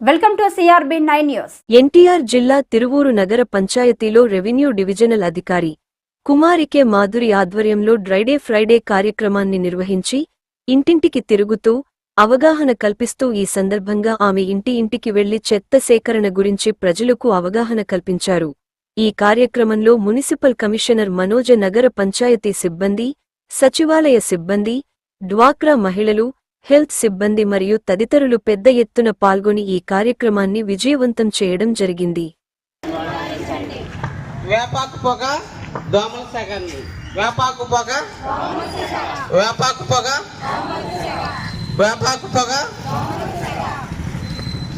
Welcome to CRB 9 news. NTR జిల్లా తిరువూరు నగర పంచాయతీలో రెవెన్యూ డివిజనల్ అధికారి కుమారికే మాధురి ఆధ్వర్యంలో డ్రైడే ఫ్రైడే కార్యక్రమాన్ని నిర్వహించి ఇంటింటికి తిరుగుతూ అవగాహన కల్పిస్తూ ఈ సందర్భంగా ఆమె ఇంటికి వెళ్లి చెత్త సేకరణ గురించి ప్రజలకు అవగాహన కల్పించారు. ఈ కార్యక్రమంలో మున్సిపల్ కమిషనర్ మనోజ, నగర పంచాయతీ సిబ్బంది, సచివాలయ సిబ్బంది, డ్వాక్రా మహిళలు, హెల్త్ సిబ్బంది మరియు తదితరులు పెద్ద ఎత్తున పాల్గొని ఈ కార్యక్రమాన్ని విజయవంతం చేయడం జరిగింది. వేపాకు పొగ దోమల సెగన్, వేపాకు పొగ వేపాకు పొగ వేపాకు పొగ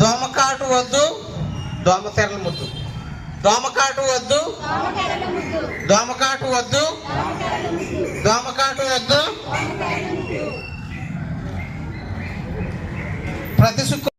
దోమకాటు వద్దు, దోమతెరల ముద్దు, దోమకాటు వద్దు, దోమకాటు వద్దు, దోమకాటు వద్దు. ప్రతి శుక్రవారం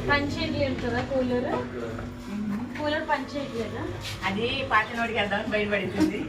పంచేయట్లేదు కూలర్ పంచేయట్లేదా? అది పాత నోటికి వెళ్దాం బయటపడింది.